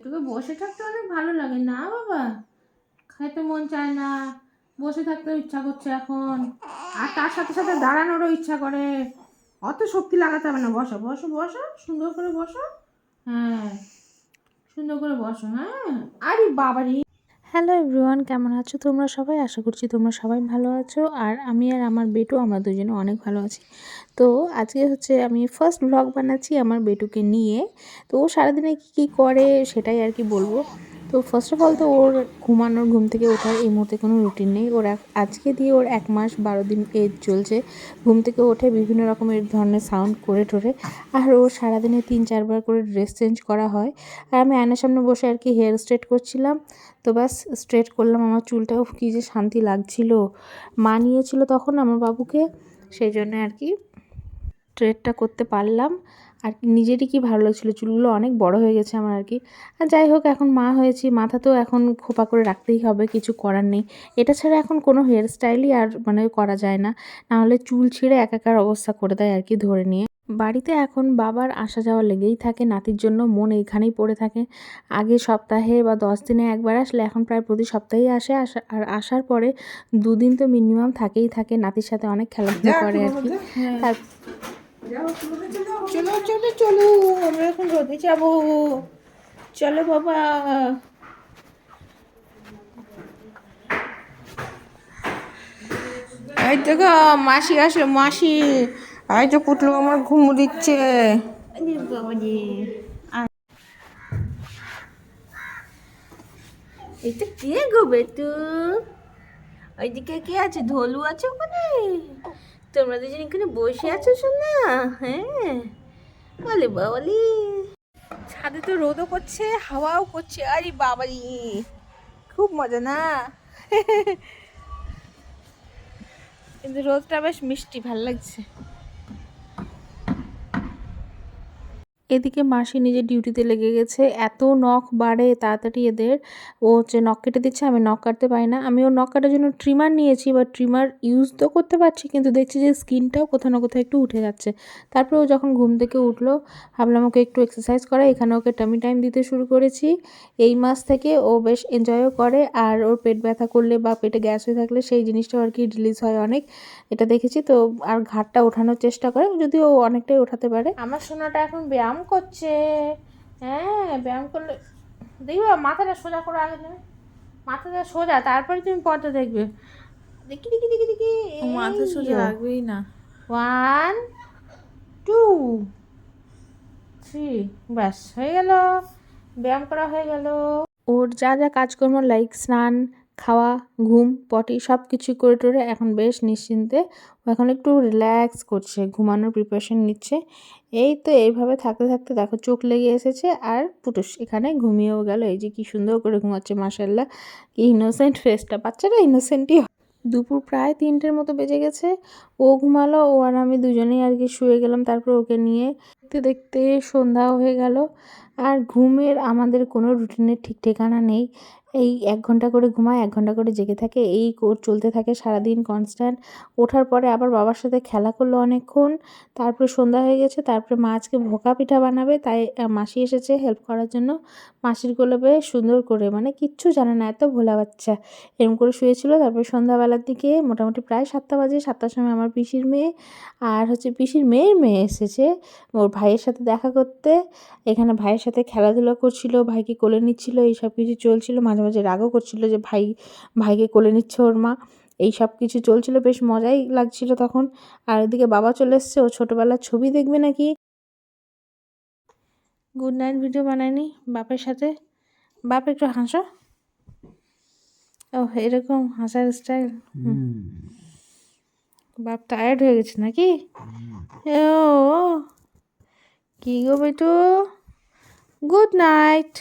তোকে বসে থাকতে অনেক ভালো লাগে না বাবা? খাইতে মন চায় না, বসে থাকতেও ইচ্ছা করছে এখন, আর তার সাথে সাথে দাঁড়ানোরও ইচ্ছা করে। অত শক্তি লাগাতে হবে না, বসো বসো বসো, সুন্দর করে বসো। হ্যাঁ, সুন্দর করে বসো। হ্যাঁ, আরে বাবারি। হ্যালো এভরিওয়ান, কেমন আছো তোমরা সবাই? আশা করছি তোমরা সবাই ভালো আছো। আর আমি আর আমার বেটু আমরা দুজনে অনেক ভালো আছি। তো আজকে হচ্ছে আমি ফার্স্ট ব্লগ বানাচ্ছি আমার বেটুকে নিয়ে। তো ও সারাদিনে কী করে সেটাই আর কি বলবো। তো ফার্স্ট অফ অল তো ওর ঘুমানোর, ঘুম থেকে ওঠার এই মুহূর্তে কোনো রুটিন নেই ওর। আজকে দিয়ে ওর 1 মাস 12 দিন এজ চলছে। ঘুম থেকে ওঠে বিভিন্ন রকমের ধরনের সাউন্ড করে টোরে। আর ও সারাদিনে 3-4 বার করে ড্রেস চেঞ্জ করা হয়। আর আমি আয়নার সামনে বসে আর কি হেয়ার স্ট্রেট করছিলাম। তো ব্যাস স্ট্রেট করলাম, আমার চুলটাও কী যে শান্তি লাগছিল। মা নিয়েছিল তখন আমার বাবুকে, সেই জন্য আর কি স্ট্রেটটা করতে পারলাম। আর নিজেরই কি ভালো লাগছিলো, চুলগুলো অনেক বড় হয়ে গেছে আমার আর কি। আর যাই হোক, এখন মা হয়েছি, মাথা তো এখন খোপা করে রাখতেই হবে, কিছু করার নেই। এটা ছাড়া এখন কোনো হেয়ার স্টাইলই আর মানে করা যায় না, নাহলে চুল ছিঁড়ে একাকার অবস্থা করে দেয় আর কি ধরে নিয়ে। বাড়িতে এখন বাবার আসা যাওয়া লেগেই থাকে, নাতির জন্য মন এইখানেই পড়ে থাকে। আগে সপ্তাহে বা 10 দিনে একবার আসলে এখন প্রায় প্রতি সপ্তাহেই আসে। আর আসার পরে 2 দিন তো মিনিমাম থাকেই থাকে, নাতির সাথে অনেক খেলাধুলা করে আর কি। তার চলো চলো চলো, আমরা এখন রোদে যাবো। চলো বাবা। এই দেখো মাসি আসে, মাসি। এই যে পুটলু আমার ঘুম দিচ্ছে। এটা কে গো বেটু? ওইদিকে কে আছে? ধলু আছে ওখানে? তোমরা দুজন এখানে বসে আছো শোনা? হ্যাঁ, বলে বাবালি। ছাদে তো রোদও করছে, হাওয়াও করছে। আরে বাবালি, খুব মজা না? কিন্তু রোদটা বেশ মিষ্টি, ভাল লাগছে। এদিকে মাসি নিজের ডিউটিতে লেগে গেছে। এত নখ বাড়ে তাড়াতাড়ি এদের। ও হচ্ছে নখ কেটে দিচ্ছে, আমি নখ কাটতে পারি না। আমি ওর নখ কাটার জন্য ট্রিমার নিয়েছি, বা ট্রিমার ইউজ তো করতে পারছি, কিন্তু দেখছি যে স্কিনটাও কোথাও না কোথাও একটু উঠে যাচ্ছে। তারপরে ও যখন ঘুম থেকে উঠলো, ভাবলাম ওকে একটু এক্সারসাইজ করা। এখানে ওকে টামি টাইম দিতে শুরু করেছি। এই মাস থেকে ও বেশ এনজয়ও করে। আর ওর পেট ব্যথা করলে বা পেটে গ্যাস হয়ে থাকলে সেই জিনিসটাও আর কি রিলিজ হয় অনেক, এটা দেখেছি তো। আর ঘাটটা ওঠানোর চেষ্টা করে, যদিও ও অনেকটাই ওঠাতে পারে। আমার সোনাটা এখন ব্যায়াম করছে। হ্যাঁ, ব্যায়াম করলে দেখবে মাথাটা সোজা করে আগে নেবে। মাথাটা সোজা, তারপরে তুমি পর্দা দেখবে। দেখি দেখি দেখি দেখি, মাথা সোজা এই রাখবেই না। 1 2 3, ব্যাস হয়ে গেল, ব্যায়াম করা হয়ে গেল। ওর যা যা কাজকর্ম লাইক স্নান, খাওয়া, ঘুম, পটি সব কিছু করে টোরে এখন বেশ নিশ্চিন্তে ও এখন একটু রিল্যাক্স করছে, ঘুমানোর প্রিপারেশন নিচ্ছে। এই তো এইভাবে থাকতে থাকতে দেখো চোখ লেগে এসেছে, আর পুটুস এখানে ঘুমিয়েও গেল। এই যে কি সুন্দর করে ঘুমাচ্ছে, মাশাআল্লাহ। কি ইনোসেন্ট ফেসটা, বাচ্চারা ইনোসেন্টই। দুপুর প্রায় 3টের মতো বেজে গেছে। ও ঘুমালো, ও আর আমি দুজনেই আর কি শুয়ে গেলাম। তারপর ওকে নিয়ে দেখতে দেখতে সন্ধ্যাও হয়ে গেল। আর ঘুমের আমাদের কোনো রুটিনের ঠিক ঠিকানা নেই। এই 1 ঘন্টা করে ঘুমায়, 1 ঘন্টা করে জেগে থাকে, এই চলতে থাকে সারাদিন কনস্ট্যান্ট। ওঠার পরে আবার বাবার সাথে খেলা করলো অনেকক্ষণ। তারপরে সন্ধ্যা হয়ে গেছে, তারপরে মা আজকে ভোকা পিঠা বানাবে, তাই মাসি এসেছে হেল্প করার জন্য। মাসির কোলে বেশ সুন্দর করে, মানে কিচ্ছু জানে না, এত ভোলা বাচ্চা, এরম করে শুয়েছিল। তারপরে সন্ধ্যাবেলার দিকে মোটামুটি প্রায় 7টা বাজে, 7টার সময় আমার পিসির মেয়ে আর হচ্ছে পিসির মেয়ের মেয়ে এসেছে ওর ভাইয়ের সাথে দেখা করতে। এখানে ভাইয়ের সাথে খেলাধুলা করছিল, ভাইকে কোলে নিচ্ছিল, এই সব কিছু চলছিল। মাঝে মাঝে রাগও করছিল যে ভাইকে কোলে নিচ্ছে ওর মা, এই সব কিছু চলছিল, বেশ মজাই লাগছিল তখন। আর ওদিকে বাবা চলে এসছে, ও ছোটোবেলার ছবি দেখবে নাকি। গুড নাইট ভিডিও বানায়নি বাপের সাথে। বাপ একটু হাসো। ও এরকম হাসার স্টাইল। বাপ টায়ার্ড হয়ে গেছে নাকি? ও কি গো বেটু, গুড নাইট।